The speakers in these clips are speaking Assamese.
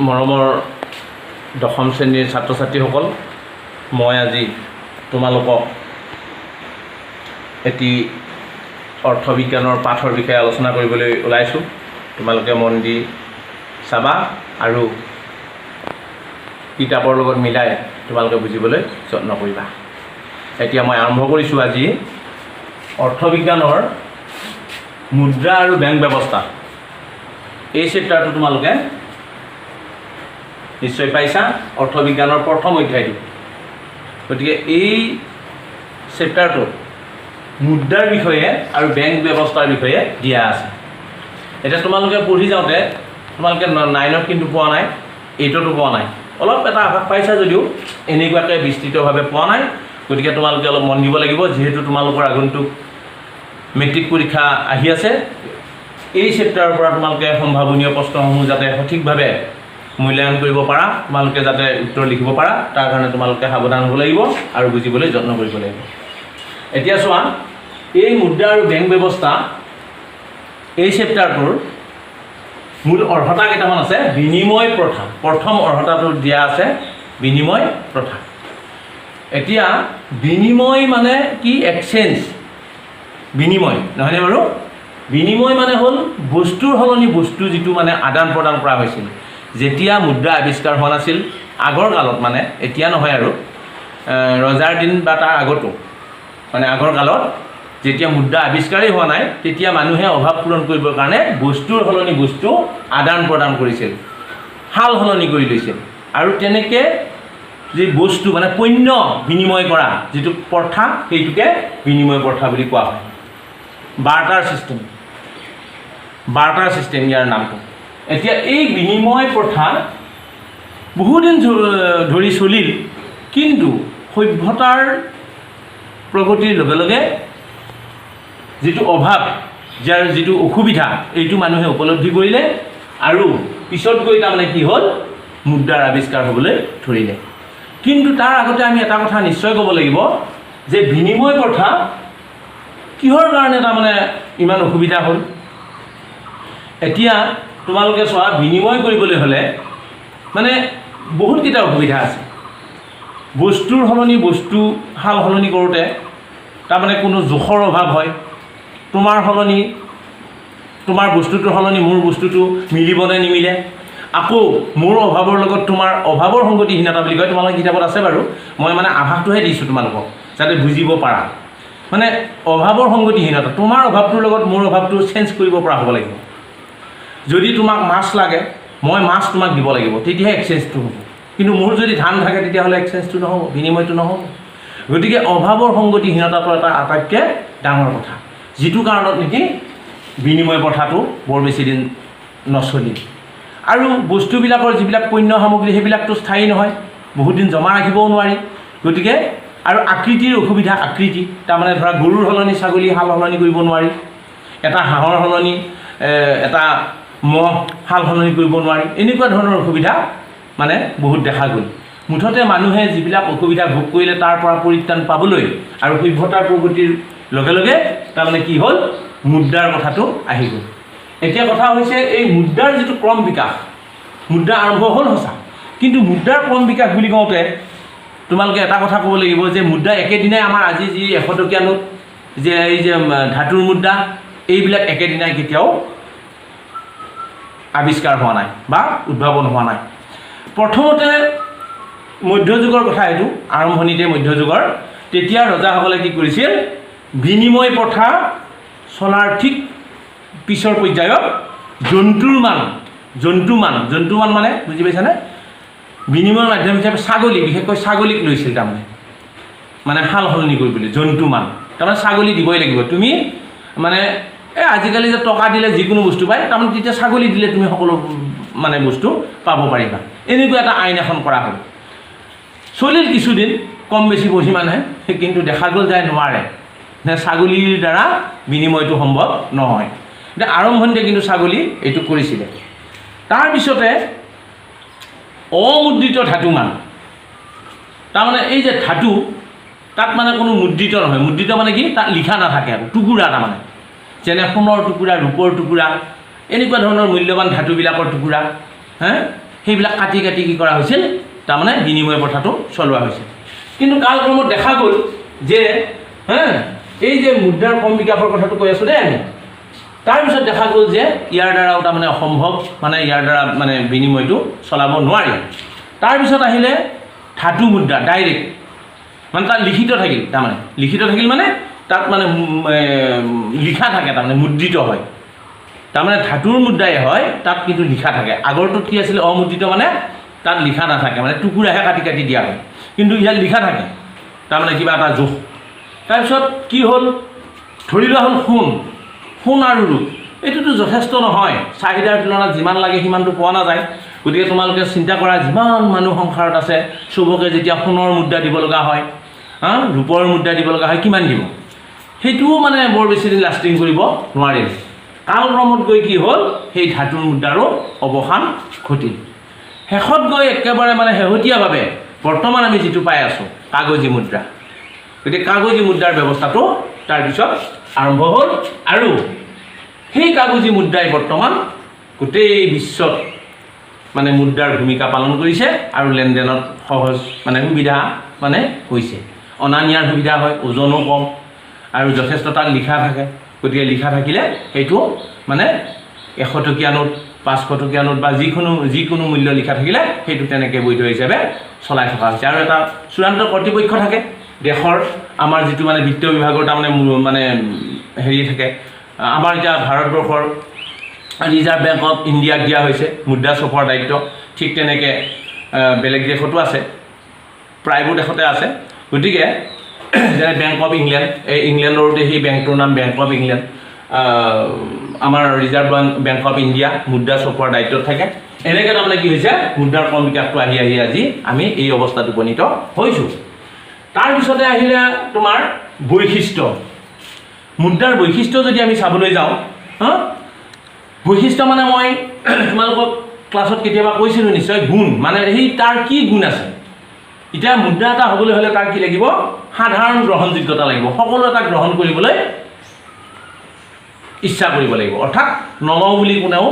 মৰমৰ দশম শ্ৰেণীৰ ছাত্ৰ ছাত্ৰীসকল, মই আজি তোমালোকক এটি অৰ্থবিজ্ঞানৰ পাঠৰ বিষয়ে আলোচনা কৰিবলৈ ওলাইছোঁ। তোমালোকে মন দি চাবা আৰু কিতাপৰ লগত মিলাই তোমালোকে বুজিবলৈ যত্ন কৰিবা। এতিয়া মই আৰম্ভ কৰিছোঁ আজি অৰ্থবিজ্ঞানৰ মুদ্ৰা আৰু বেংক ব্যৱস্থা। এই চেপ্টাৰটো তোমালোকে নিশ্চয় পাইছা, অৰ্থবিজ্ঞানৰ প্ৰথম অধ্যায়টো। গতিকে এই চেপ্টাৰটোত মুদ্ৰাৰ বিষয়ে আৰু বেংক ব্যৱস্থাৰ বিষয়ে দিয়া আছে। এতিয়া তোমালোকে পঢ়ি যাওঁতে তোমালোকে 9ত কিন্তু পোৱা নাই, 8তো পোৱা নাই, অলপ এটা আভাস পাইছা যদিও এনেকুৱাকৈ বিস্তৃতভাৱে পোৱা নাই। গতিকে তোমালোকে অলপ মন দিব লাগিব, যিহেতু তোমালোকৰ আগন্তুক মেট্ৰিক পৰীক্ষা আহি আছে। এই চেপ্টাৰৰ পৰা তোমালোকে সম্ভাৱনীয় প্ৰশ্নসমূহ যাতে সঠিকভাৱে মূল্যায়ন কৰিব পাৰা, তোমালোকে যাতে উত্তৰ লিখিব পাৰা, তাৰ কাৰণে তোমালোকে সাৱধান হ'ব লাগিব আৰু বুজিবলৈ যত্ন কৰিব লাগিব। এতিয়া চোৱা, এই মুদ্ৰা আৰু বেংক ব্যৱস্থা এই চেপ্টাৰটোৰ মূল অৰ্হতা কেইটামান আছে। বিনিময় প্ৰথা, প্ৰথম অৰ্হতাটো দিয়া আছে বিনিময় প্ৰথা। এতিয়া বিনিময় মানে কি? এক্সচেঞ্জ, বিনিময় নহয়নে বাৰু? বিনিময় মানে হ'ল বস্তুৰ সলনি বস্তু, যিটো মানে আদান প্ৰদান কৰা হৈছিল যেতিয়া মুদ্ৰা আৱিষ্কাৰ হোৱা নাছিল আগৰ কালত, মানে এতিয়া নহয় আৰু ৰজাৰ দিন বা তাৰ আগতো, মানে আগৰ কালত যেতিয়া মুদ্ৰা আৱিষ্কাৰেই হোৱা নাই, তেতিয়া মানুহে অভাৱ পূৰণ কৰিবৰ কাৰণে বস্তুৰ সলনি বস্তু আদান প্ৰদান কৰিছিল, সাল সলনি কৰি লৈছিল। আৰু তেনেকৈ যি বস্তু মানে পণ্য বিনিময় কৰা যিটো প্ৰথা, সেইটোকে বিনিময় প্ৰথা বুলি কোৱা হয়। বাৰ্টাৰ ছিষ্টেম, বাৰ্টাৰ ছিষ্টেম ইয়াৰ নামটো। এতিয়া এই বিনিময় প্ৰথা বহুদিন ধৰি চলিল, কিন্তু সভ্যতাৰ প্ৰগতিৰ লগে লগে যিটো অভাৱ, যাৰ যিটো অসুবিধা, এইটো মানুহে উপলব্ধি কৰিলে আৰু পিছত গৈ তাৰমানে কি হ'ল, মুদ্ৰাৰ আৱিষ্কাৰ হ'বলৈ ধৰিলে। কিন্তু তাৰ আগতে আমি এটা কথা নিশ্চয় ক'ব লাগিব যে বিনিময় প্ৰথা কিহৰ কাৰণে তাৰমানে ইমান অসুবিধা হ'ল। এতিয়া তোমালোকে চোৱা, বিনিময় কৰিবলৈ হ'লে মানে বহুতকেইটা অসুবিধা আছে। বস্তুৰ সলনি বস্তু সাল সলনি কৰোঁতে তাৰমানে কোনো জোখৰ অভাৱ হয়। তোমাৰ সলনি, তোমাৰ বস্তুটোৰ সলনি মোৰ বস্তুটো মিলিবনে নিমিলে। আকৌ মোৰ অভাৱৰ লগত তোমাৰ অভাৱৰ সংগতিহীনতা বুলি কয়, তোমালোকৰ কিতাপত আছে বাৰু, মই মানে আভাসটোহে দিছোঁ তোমালোকক যাতে বুজিব পাৰা। মানে অভাৱৰ সংগতিহীনতা, তোমাৰ অভাৱটোৰ লগত মোৰ অভাৱটো চেঞ্জ কৰিব পৰা হ'ব লাগিব। যদি তোমাক মাছ লাগে, মই মাছ তোমাক দিব লাগিব, তেতিয়াহে এক্সচেঞ্জটো হ'ব। কিন্তু মোৰ যদি ধান থাকে, তেতিয়াহ'লে এক্সচেঞ্জটো নহ'ব, বিনিময়টো নহ'ব। গতিকে অভাৱৰ সংগতিহীনতাটো এটা আটাইতকৈ ডাঙৰ কথা, যিটো কাৰণত নেকি বিনিময় প্ৰথাটো বৰ বেছি দিন নচলিল। আৰু বস্তুবিলাকৰ যিবিলাক পণ্য সামগ্ৰী, সেইবিলাকতো স্থায়ী নহয়, বহুত দিন জমা ৰাখিবও নোৱাৰি। গতিকে আৰু আকৃতিৰ অসুবিধা, আকৃতি তাৰমানে ধৰা গৰুৰ সলনি ছাগলী সাল সলনি কৰিব নোৱাৰি, এটা হাঁহৰ সলনি এটা মহ সাল সলনি কৰিব নোৱাৰি। এনেকুৱা ধৰণৰ অসুবিধা মানে বহুত দেখা গ'ল। মুঠতে মানুহে যিবিলাক অসুবিধা ভোগ কৰিলে, তাৰ পৰা পৰিত্ৰাণ পাবলৈ আৰু সভ্যতাৰ প্ৰগতিৰ লগে লগে তাৰমানে কি হ'ল, মুদ্ৰাৰ কথাটো আহি গ'ল। এতিয়া কথা হৈছে, এই মুদ্ৰাৰ যিটো ক্ৰম বিকাশ, মুদ্ৰা আৰম্ভ হ'ল সঁচা, কিন্তু মুদ্ৰাৰ ক্ৰম বিকাশ বুলি কওঁতে তোমালোকে এটা কথা ক'ব লাগিব যে মুদ্ৰা একেদিনাই আমাৰ আজি যি 100 টকীয়া নোট, যে এই যে ধাতুৰ মুদ্ৰা, এইবিলাক একেদিনাই কেতিয়াও আৱিষ্কাৰ হোৱা নাই বা উদ্ভাৱন হোৱা নাই। প্ৰথমতে মধ্যযুগৰ কথা, এইটো আৰম্ভণিতে মধ্যযুগৰ, তেতিয়া ৰজাসকলে কি কৰিছিল, বিনিময় প্ৰথা চলাৰ ঠিক পিছৰ পৰ্যায়ত জন্তুৰ মান মানে বুজি পাইছানে? বিনিময়ৰ মাধ্যম হিচাপে ছাগলী, বিশেষকৈ ছাগলীক লৈছিল তাৰমানে, মানে সাল সলনি কৰিবলৈ। জন্তু মান তাৰমানে ছাগলী দিবই লাগিব তুমি, মানে আজিকালি যে টকা দিলে যিকোনো বস্তু পায়, তাৰমানে তেতিয়া ছাগলী দিলে তুমি সকলো মানে বস্তু পাব পাৰিবা। এনেকুৱা এটা আইন এখন কৰা হ'ল। চলিল কিছুদিন, কম বেছি পৰিমাণে, কিন্তু দেখা গ'ল যায় নোৱাৰে, ছাগলীৰ দ্বাৰা বিনিময়টো সম্ভৱ নহয়। এতিয়া আৰম্ভণিতে কিন্তু ছাগলী এইটো কৰিছিলে। তাৰপিছতে অমুদ্ৰিত ধাতু মান, তাৰমানে এই যে ধাতু, তাত মানে কোনো মুদ্ৰিত নহয়। মুদ্ৰিত মানে কি, তাত লিখা নাথাকে, আৰু টুকুৰা তাৰমানে, যেনে সোণৰ টুকুৰা, ৰূপৰ টুকুৰা, এনেকুৱা ধৰণৰ মূল্যৱান ধাতুবিলাকৰ টুকুৰা, সেইবিলাক কাটি কাটি কি কৰা হৈছিল তাৰমানে বিনিময় প্ৰথাটো চলোৱা হৈছিল কিন্তু কালক্ৰমত দেখা গ'ল যে এই যে মুদ্ৰাৰ কম বিকাশৰ কথাটো কৈ আছোঁ দেই আমি তাৰপিছত দেখা গ'ল যে ইয়াৰ দ্বাৰাও তাৰমানে অসম্ভৱ মানে ইয়াৰ দ্বাৰা মানে বিনিময়টো চলাব নোৱাৰি তাৰপিছত আহিলে ধাতু মুদ্ৰা ডাইৰেক্ট মানে তাত লিখিত থাকিল তাৰমানে লিখিত থাকিল মানে তাত মানে লিখা থাকে তাৰমানে মুদ্ৰিত হয় তাৰমানে ধাতুৰ মুদ্ৰাই হয় তাত কিন্তু লিখা থাকে আগৰটোত কি আছিলে অমুদ্ৰিত মানে তাত লিখা নাথাকে মানে টুকুৰাহে কাটি কাটি দিয়া হয় কিন্তু ইয়াত লিখা থাকে তাৰমানে কিবা এটা জোখ তাৰপিছত কি হ'ল ধৰি লোৱা হ'ল সোণ আৰু ৰূপ এইটোতো যথেষ্ট নহয় চাহিদাৰ তুলনাত যিমান লাগে সিমানটো পোৱা নাযায় গতিকে তোমালোকে চিন্তা কৰা যিমান মানুহ সংসাৰত আছে চবকে যেতিয়া সোণৰ মুদ্ৰা দিব লগা হয় ৰূপৰ মুদ্ৰা দিব লগা হয় কিমান দিব সেইটোও মানে বৰ বেছি দিন লাষ্টিং কৰিব নোৱাৰিল কালক্ৰমত গৈ কি হ'ল সেই ধাতুৰ মুদ্ৰাৰো অৱসান ঘটিল শেষত গৈ একেবাৰে মানে শেহতীয়াভাৱে বৰ্তমান আমি যিটো পাই আছোঁ কাগজী মুদ্ৰা গতিকে কাগজী মুদ্ৰাৰ ব্যৱস্থাটো তাৰপিছত আৰম্ভ হ'ল আৰু সেই কাগজী মুদ্ৰাই বৰ্তমান গোটেই বিশ্বত মানে মুদ্ৰাৰ ভূমিকা পালন কৰিছে আৰু লেনদেনত সহজ মানে সুবিধা মানে হৈছে অনা নিয়াৰ সুবিধা হয় ওজনো কম আৰু যথেষ্ট তাত লিখা থাকে গতিকে লিখা থাকিলে সেইটো মানে 100 টকীয়া নোট 500 টকীয়া নোট বা যিকোনো মূল্য লিখা থাকিলে সেইটো তেনেকৈ বৈধ হিচাপে চলাই থকা হৈছে আৰু এটা চূড়ান্ত কৰ্তৃপক্ষ থাকে দেশৰ আমাৰ যিটো মানে বিত্ত বিভাগৰ তাৰমানে মানে হেৰি থাকে আমাৰ এতিয়া ভাৰতবৰ্ষৰ ৰিজাৰ্ভ বেংক অফ ইণ্ডিয়াক দিয়া হৈছে মুদ্ৰা চপোৱাৰ দায়িত্ব ঠিক তেনেকৈ বেলেগ দেশতো আছে প্ৰায়বোৰ দেশতে আছে গতিকে যেনে বেংক অফ ইংলেণ্ড এই ইংলেণ্ডৰতে সেই বেংকটোৰ নাম বেংক অফ ইংলেণ্ড আমাৰ ৰিজাৰ্ভ বেংক অফ ইণ্ডিয়া মুদ্ৰা চপোৱাৰ দায়িত্বত থাকে এনেকৈ তাৰমানে কি হৈছে মুদ্ৰাৰ কম বিকাশটো আহি আজি আমি এই অৱস্থাত উপনীত হৈছোঁ তাৰপিছতে আহিলে তোমাৰ বৈশিষ্ট্য মুদ্ৰাৰ বৈশিষ্ট্য যদি আমি চাবলৈ যাওঁ বৈশিষ্ট্য মানে মই তোমালোকক ক্লাছত কেতিয়াবা কৈছিলোঁ নিশ্চয় গুণ মানে সেই তাৰ কি গুণ আছে এতিয়া মুদ্ৰা এটা হ'বলৈ হ'লে তাৰ কি লাগিব সাধাৰণ গ্ৰহণযোগ্যতা লাগিব সকলোৱে তাক গ্ৰহণ কৰিবলৈ ইচ্ছা কৰিব লাগিব অৰ্থাৎ নলওঁ বুলি কোনেও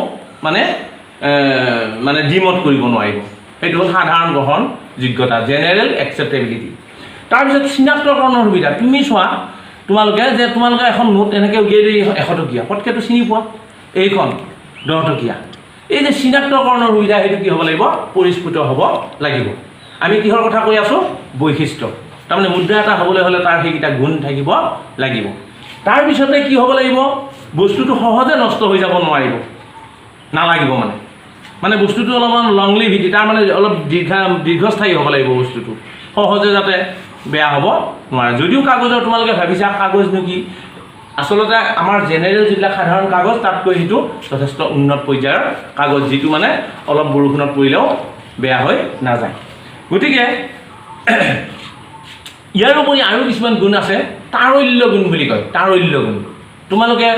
মানে ডিমত কৰিব নোৱাৰিব সেইটো হ'ল সাধাৰণ গ্ৰহণযোগ্যতা জেনেৰেল একচেপ্টেবিলিটি তাৰপিছত চিনাক্তকৰণৰ সুবিধা তুমি চোৱা তোমালোকে এখন নোট এনেকৈ উলিয়াই দি 100 টকীয়া পটকেতো চিনি পোৱা এইখন 10 টকীয়া এই যে চিনাক্তকৰণৰ সুবিধা সেইটো কি হ'ব লাগিব পৰিস্ফুট হ'ব লাগিব আমি কিহৰ কথা কৈ আছোঁ বৈশিষ্ট্য তাৰমানে মুদ্ৰা এটা হ'বলৈ হ'লে তাৰ সেইকেইটা গুণ থাকিব লাগিব তাৰপিছতে কি হ'ব লাগিব বস্তুটো সহজে নষ্ট হৈ যাব নালাগিব মানে বস্তুটো অলপমান লংলিভিটি তাৰ মানে অলপ দীৰ্ঘস্থায়ী হ'ব লাগিব বস্তুটো সহজে যাতে বেয়া হ'ব নোৱাৰে যদিও কাগজৰ তোমালোকে ভাবিছা কাগজনো কি আচলতে আমাৰ জেনেৰেল যিবিলাক সাধাৰণ কাগজ তাতকৈ সেইটো যথেষ্ট উন্নত পৰ্যায়ৰ কাগজ যিটো মানে অলপ বৰষুণত পৰিলেও বেয়া হৈ নাযায় গতিকে ইয়াৰ উপৰি আৰু কিছুমান গুণ আছে তাৰল্য গুণ বুলি কয় তাৰল্য গুণ তোমালোকে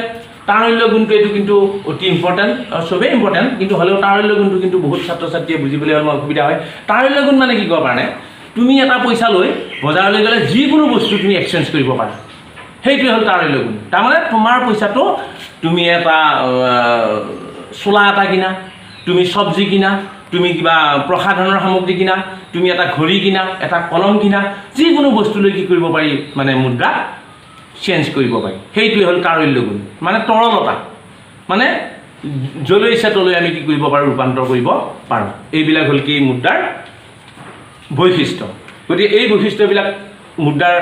তাৰল্য গুণটো এইটো কিন্তু অতি ইম্পৰ্টেণ্ট চবেই ইম্পৰ্টেণ্ট কিন্তু হ'লেও তাৰল্য গুণটো কিন্তু বহুত ছাত্ৰ ছাত্ৰীয়ে বুজিবলৈ অলপ অসুবিধা হয় তাৰল্য গুণ মানে কি ক'ব কাৰণে তুমি এটা পইচা লৈ বজাৰলৈ গ'লে যিকোনো বস্তু তুমি এক্সচেঞ্জ কৰিব পাৰা সেইটোৱে হ'ল তাৰল্য গুণ তাৰমানে তোমাৰ পইচাটো তুমি এটা চোলা এটা কিনা তুমি চব্জি কিনা তুমি কিবা প্ৰসাধনৰ সামগ্ৰী কিনা তুমি এটা ঘড়ী কিনা এটা কলম কিনা যিকোনো বস্তু লৈ কি কৰিব পাৰি মানে মুদ্ৰা চেঞ্জ কৰিব পাৰি সেইটোৱে হ'ল তাৰল্য গুণ মানে তৰলতা মানে যলৈ ইচ্ছা তলৈ আমি কি কৰিব পাৰোঁ ৰূপান্তৰ কৰিব পাৰোঁ এইবিলাক হ'ল কি মুদ্ৰাৰ বৈশিষ্ট্য গতিকে এই বৈশিষ্ট্যবিলাক মুদ্ৰাৰ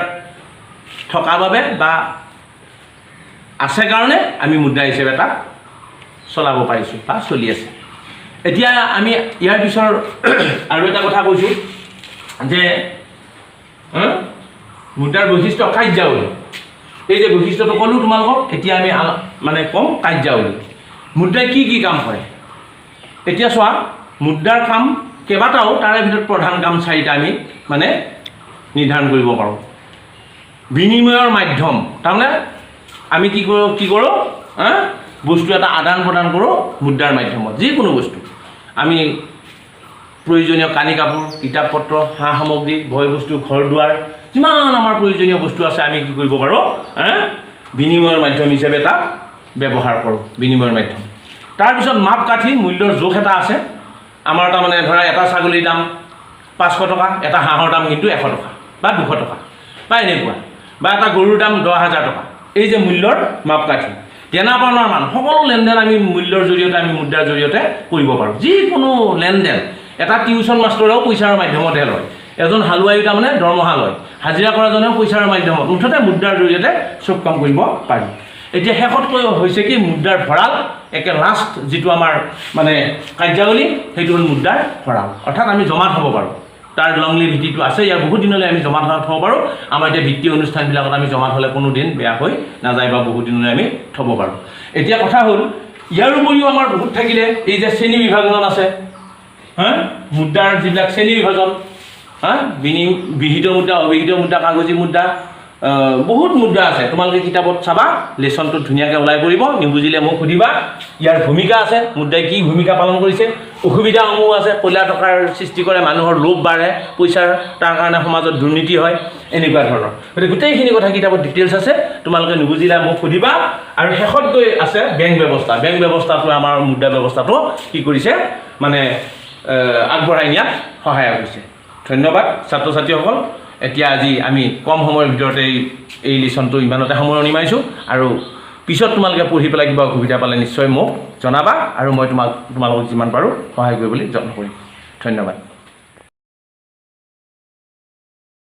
থকা বাবে বা আছে কাৰণে আমি মুদ্ৰা হিচাপে এটা চলাব পাৰিছোঁ বা চলি আছে এতিয়া আমি ইয়াৰ পিছৰ আৰু এটা কথা কৈছোঁ যে মুদ্ৰাৰ বৈশিষ্ট্য কাৰ্যাৱলী এই যে বৈশিষ্ট্যটো ক'লোঁ তোমালোকক এতিয়া আমি মানে ক'ম কাৰ্যাৱলী মুদ্ৰাই কি কাম কৰে এতিয়া চোৱা মুদ্ৰাৰ কাম কেইবাটাও তাৰে ভিতৰত প্ৰধান কাম 4টা আমি মানে নিৰ্ধাৰণ কৰিব পাৰোঁ বিনিময়ৰ মাধ্যম তাৰমানে আমি কি কৰোঁ বস্তু এটা আদান প্ৰদান কৰোঁ মুদ্ৰাৰ মাধ্যমত যিকোনো বস্তু আমি প্ৰয়োজনীয় কানি কাপোৰ কিতাপ পত্ৰ সা সামগ্ৰী বয় বস্তু ঘৰ দুৱাৰ যিমান আমাৰ প্ৰয়োজনীয় বস্তু আছে আমি কি কৰিব পাৰোঁ বিনিময়ৰ মাধ্যম হিচাপে এটা ব্যৱহাৰ কৰোঁ বিনিময়ৰ মাধ্যম তাৰপিছত মাপকাঠি মূল্যৰ জোখ এটা আছে আমাৰ তাৰমানে ধৰা এটা ছাগলীৰ দাম 500 টকা, এটা হাঁহৰ দাম কিন্তু 100 টকা বা 200 টকা বা এনেকুৱা, বা এটা গৰুৰ দাম 10,000 টকা। এই যে মূল্যৰ মাপকাঠি, দেনা-পাওনাৰ মান, সকলো লেনদেন আমি মূল্যৰ জৰিয়তে, আমি মুদ্ৰাৰ জৰিয়তে কৰিব পাৰোঁ। যিকোনো লেনদেন, এটা টিউশ্যন মাষ্টৰেও পইচাৰ মাধ্যমতহে লয়, এজন হালোৱায়ো তাৰমানে দৰমহা লয়, হাজিৰা কৰাজনেও পইচাৰ মাধ্যমত, মুঠতে মুদ্ৰাৰ জৰিয়তে চব কাম কৰিব পাৰি। এতিয়া শেষতকৈ হৈছে কি মুদ্ৰাৰ ভঁৰাল, একে লাষ্ট যিটো আমাৰ মানে কাৰ্যাৱলী, সেইটো হ'ল মুদ্ৰাৰ ভঁৰাল, অৰ্থাৎ আমি জমা থ'ব পাৰোঁ। তাৰ লংলি ভিত্তিটো আছে, ইয়াৰ বহুত দিনলৈ আমি জমা থ'ব পাৰোঁ। আমাৰ এতিয়া ভিত্তি অনুষ্ঠানবিলাকত আমি জমা থ'লে কোনো দিন বেয়া হৈ নাযায় বা বহুত দিনলৈ আমি থ'ব পাৰোঁ। এতিয়া কথা হ'ল, ইয়াৰ উপৰিও আমাৰ বহুত থাকিলে, এই যে শ্ৰেণী বিভাজন আছে, মুদ্ৰাৰ যিবিলাক শ্ৰেণী বিভাজন, বিহিত মুদ্ৰা, অবিহিত মুদ্ৰা, কাগজী মুদ্ৰা, বহুত মুদ্ৰা আছে। তোমালোকে কিতাপত চাবা, লেচনটোত ধুনীয়াকৈ ওলাই পৰিব, নিবুজিলে মোক সুধিবা। ইয়াৰ ভূমিকা আছে, মুদ্ৰাই কি ভূমিকা পালন কৰিছে, অসুবিধাসমূহ আছে, কলা টকাৰ সৃষ্টি কৰে, মানুহৰ লোভ বাঢ়ে, পইচাৰ তাৰ কাৰণে সমাজত দুৰ্নীতি হয়, এনেকুৱা ধৰণৰ। গতিকে গোটেইখিনি কথা কিতাপত ডিটেইলছ আছে, তোমালোকে নুবুজিলে মোক সুধিবা। আৰু শেষত গৈ আছে বেংক ব্যৱস্থা। বেংক ব্যৱস্থাটো আমাৰ মুদ্ৰা ব্যৱস্থাটো কি কৰিছে, মানে আগবঢ়াই নিয়াত সহায় হৈছে। ধন্যবাদ ছাত্ৰ ছাত্ৰীসকল। এতিয়া আজি আমি কম সময়ৰ ভিতৰতে এই লেচনটো ইমানতে সামৰণি মাৰিছোঁ, আৰু পিছত তোমালোকে পঢ়ি পেলাই কিবা অসুবিধা পালে নিশ্চয় মোক জনাবা, আৰু মই তোমালোকক যিমান পাৰোঁ সহায় কৰিবলৈ যত্ন কৰিম। ধন্যবাদ।